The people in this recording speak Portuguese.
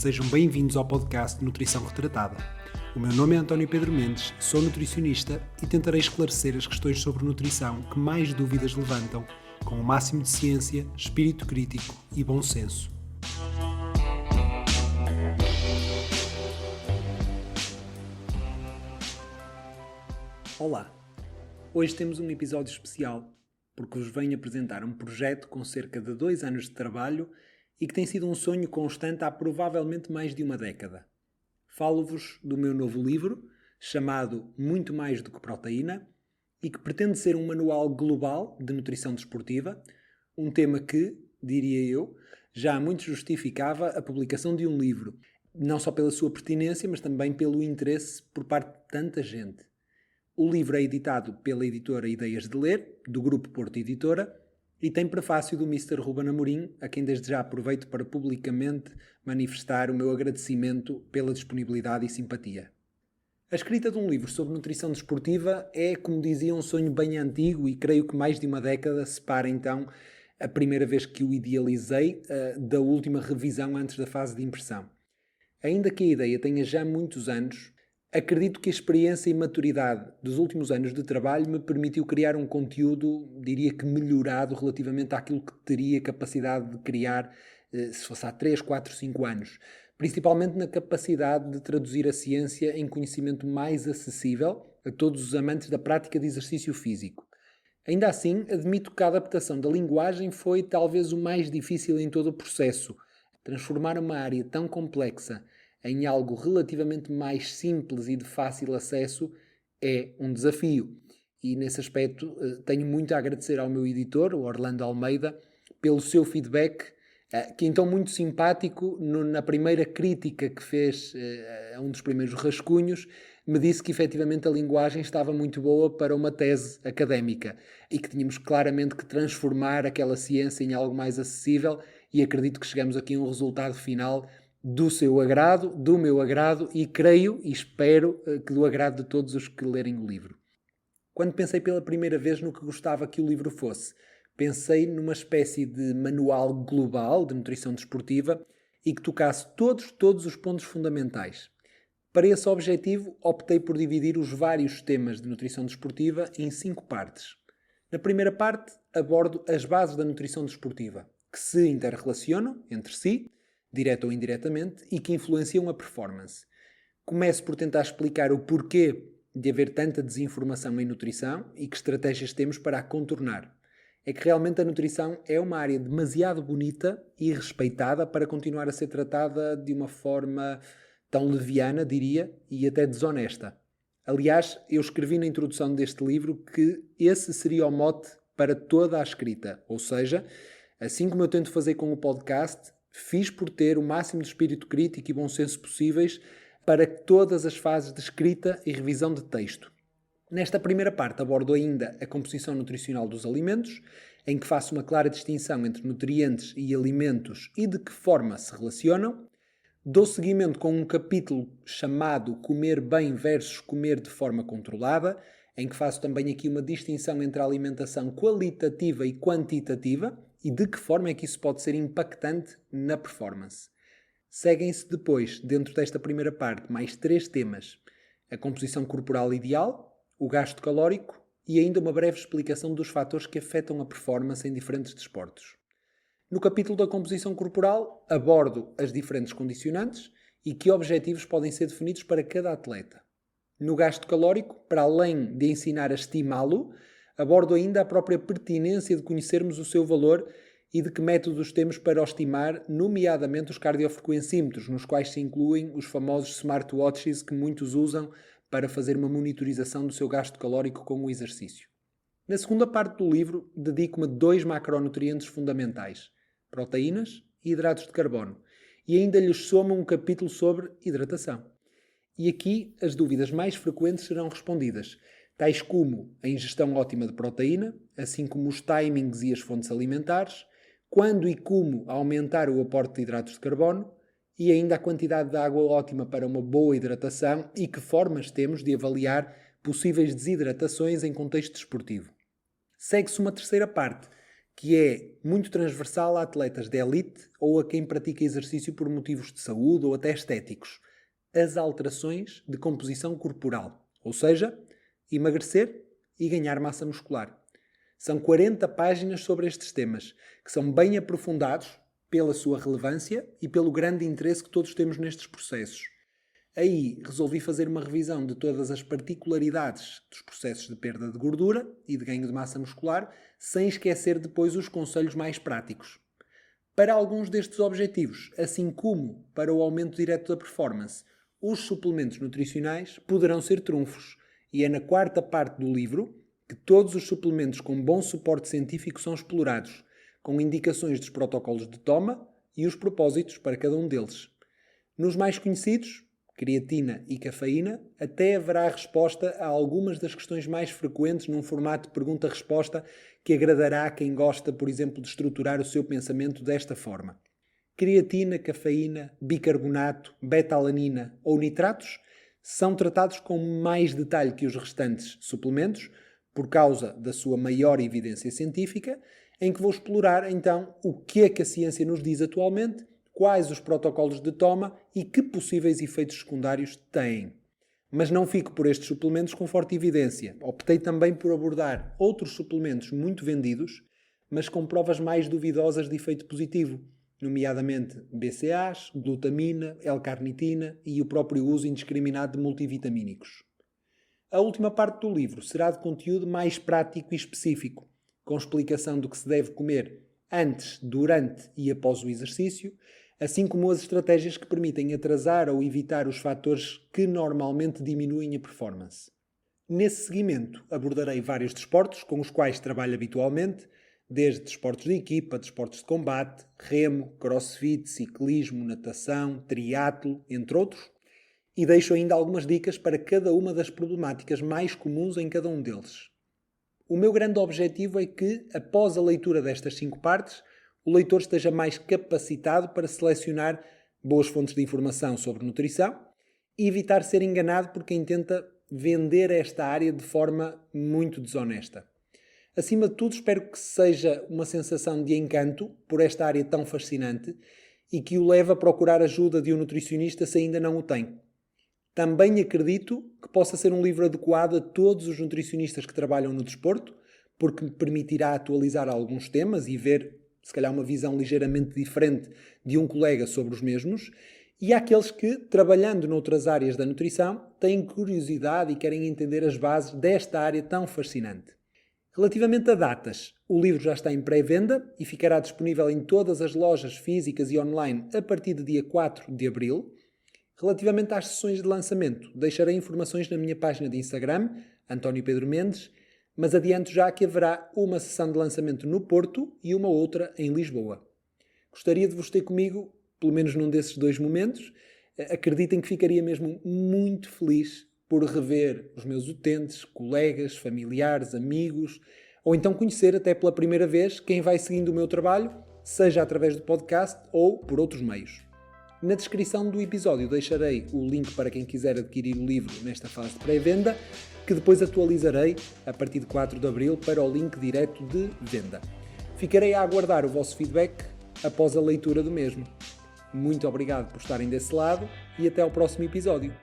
Sejam bem-vindos ao podcast Nutrição Retratada. O meu nome é António Pedro Mendes, sou nutricionista e tentarei esclarecer as questões sobre nutrição que mais dúvidas levantam, com o máximo de ciência, espírito crítico e bom senso. Olá! Hoje temos um episódio especial, porque vos venho apresentar um projeto com cerca de 2 anos de trabalho e que tem sido um sonho constante há provavelmente mais de uma década. Falo-vos do meu novo livro, chamado Muito Mais do que Proteína, e que pretende ser um manual global de nutrição desportiva, um tema que, diria eu, já há muito justificava a publicação de um livro, não só pela sua pertinência, mas também pelo interesse por parte de tanta gente. O livro é editado pela editora Ideias de Ler, do Grupo Porto Editora, e tem prefácio do Mr. Ruben Amorim, a quem desde já aproveito para publicamente manifestar o meu agradecimento pela disponibilidade e simpatia. A escrita de um livro sobre nutrição desportiva é, como dizia, um sonho bem antigo e creio que mais de uma década separa então a primeira vez que o idealizei da última revisão antes da fase de impressão. Ainda que a ideia tenha já muitos anos, acredito que a experiência e maturidade dos últimos anos de trabalho me permitiu criar um conteúdo, diria que melhorado relativamente àquilo que teria capacidade de criar se fosse há 3, 4, 5 anos. Principalmente na capacidade de traduzir a ciência em conhecimento mais acessível a todos os amantes da prática de exercício físico. Ainda assim, admito que a adaptação da linguagem foi talvez o mais difícil em todo o processo. Transformar uma área tão complexa em algo relativamente mais simples e de fácil acesso é um desafio. E nesse aspecto tenho muito a agradecer ao meu editor, o Orlando Almeida, pelo seu feedback, que então muito simpático, na primeira crítica que fez a um dos primeiros rascunhos, me disse que efetivamente a linguagem estava muito boa para uma tese académica e que tínhamos claramente que transformar aquela ciência em algo mais acessível, e acredito que chegamos aqui a um resultado final do seu agrado, do meu agrado e creio e espero que do agrado de todos os que lerem o livro. Quando pensei pela primeira vez no que gostava que o livro fosse, pensei numa espécie de manual global de nutrição desportiva e que tocasse todos os pontos fundamentais. Para esse objetivo, optei por dividir os vários temas de nutrição desportiva em 5 partes. Na primeira parte, abordo as bases da nutrição desportiva, que se interrelacionam entre si, direta ou indiretamente, e que influenciam a performance. Começo por tentar explicar o porquê de haver tanta desinformação em nutrição e que estratégias temos para a contornar. É que realmente a nutrição é uma área demasiado bonita e respeitada para continuar a ser tratada de uma forma tão leviana, diria, e até desonesta. Aliás, eu escrevi na introdução deste livro que esse seria o mote para toda a escrita, ou seja, assim como eu tento fazer com o podcast, fiz por ter o máximo de espírito crítico e bom senso possíveis para todas as fases de escrita e revisão de texto. Nesta primeira parte abordo ainda a composição nutricional dos alimentos, em que faço uma clara distinção entre nutrientes e alimentos e de que forma se relacionam. Dou seguimento com um capítulo chamado Comer bem versus comer de forma controlada, em que faço também aqui uma distinção entre a alimentação qualitativa e quantitativa e de que forma é que isso pode ser impactante na performance. Seguem-se depois, dentro desta primeira parte, mais 3 temas: a composição corporal ideal, o gasto calórico e ainda uma breve explicação dos fatores que afetam a performance em diferentes desportos. No capítulo da composição corporal, abordo as diferentes condicionantes e que objetivos podem ser definidos para cada atleta. No gasto calórico, para além de ensinar a estimá-lo, abordo ainda a própria pertinência de conhecermos o seu valor e de que métodos temos para o estimar, nomeadamente os cardiofrequencímetros, nos quais se incluem os famosos smartwatches que muitos usam para fazer uma monitorização do seu gasto calórico com o exercício. Na segunda parte do livro, dedico-me a 2 macronutrientes fundamentais: proteínas e hidratos de carbono, e ainda lhes somo um capítulo sobre hidratação. E aqui as dúvidas mais frequentes serão respondidas, tais como a ingestão ótima de proteína, assim como os timings e as fontes alimentares, quando e como aumentar o aporte de hidratos de carbono e ainda a quantidade de água ótima para uma boa hidratação e que formas temos de avaliar possíveis desidratações em contexto desportivo. Segue-se uma terceira parte, que é muito transversal a atletas de elite ou a quem pratica exercício por motivos de saúde ou até estéticos. As alterações de composição corporal, ou seja, emagrecer e ganhar massa muscular. São 40 páginas sobre estes temas, que são bem aprofundados pela sua relevância e pelo grande interesse que todos temos nestes processos. Aí resolvi fazer uma revisão de todas as particularidades dos processos de perda de gordura e de ganho de massa muscular, sem esquecer depois os conselhos mais práticos. Para alguns destes objetivos, assim como para o aumento direto da performance, os suplementos nutricionais poderão ser trunfos. E é na quarta parte do livro que todos os suplementos com bom suporte científico são explorados, com indicações dos protocolos de toma e os propósitos para cada um deles. Nos mais conhecidos, creatina e cafeína, até haverá resposta a algumas das questões mais frequentes num formato de pergunta-resposta que agradará a quem gosta, por exemplo, de estruturar o seu pensamento desta forma. Creatina, cafeína, bicarbonato, beta-alanina ou nitratos são tratados com mais detalhe que os restantes suplementos, por causa da sua maior evidência científica, em que vou explorar então o que é que a ciência nos diz atualmente, quais os protocolos de toma e que possíveis efeitos secundários têm. Mas não fico por estes suplementos com forte evidência. Optei também por abordar outros suplementos muito vendidos, mas com provas mais duvidosas de efeito positivo, nomeadamente BCAAs, glutamina, L-carnitina e o próprio uso indiscriminado de multivitamínicos. A última parte do livro será de conteúdo mais prático e específico, com explicação do que se deve comer antes, durante e após o exercício, assim como as estratégias que permitem atrasar ou evitar os fatores que normalmente diminuem a performance. Nesse seguimento, abordarei vários desportos com os quais trabalho habitualmente, desde desportos de equipa, desportos de combate, remo, crossfit, ciclismo, natação, triatlo, entre outros, e deixo ainda algumas dicas para cada uma das problemáticas mais comuns em cada um deles. O meu grande objetivo é que, após a leitura destas 5 partes, o leitor esteja mais capacitado para selecionar boas fontes de informação sobre nutrição e evitar ser enganado por quem tenta vender esta área de forma muito desonesta. Acima de tudo, espero que seja uma sensação de encanto por esta área tão fascinante e que o leve a procurar ajuda de um nutricionista se ainda não o tem. Também acredito que possa ser um livro adequado a todos os nutricionistas que trabalham no desporto, porque me permitirá atualizar alguns temas e ver, se calhar, uma visão ligeiramente diferente de um colega sobre os mesmos, e àqueles que, trabalhando noutras áreas da nutrição, têm curiosidade e querem entender as bases desta área tão fascinante. Relativamente a datas, o livro já está em pré-venda e ficará disponível em todas as lojas físicas e online a partir do dia 4 de abril. Relativamente às sessões de lançamento, deixarei informações na minha página de Instagram, António Pedro Mendes, mas adianto já que haverá uma sessão de lançamento no Porto e uma outra em Lisboa. Gostaria de vos ter comigo, pelo menos num desses 2 momentos. Acreditem que ficaria mesmo muito feliz por rever os meus utentes, colegas, familiares, amigos, ou então conhecer até pela primeira vez quem vai seguindo o meu trabalho, seja através do podcast ou por outros meios. Na descrição do episódio deixarei o link para quem quiser adquirir o livro nesta fase de pré-venda, que depois atualizarei a partir de 4 de abril para o link direto de venda. Ficarei a aguardar o vosso feedback após a leitura do mesmo. Muito obrigado por estarem desse lado e até ao próximo episódio.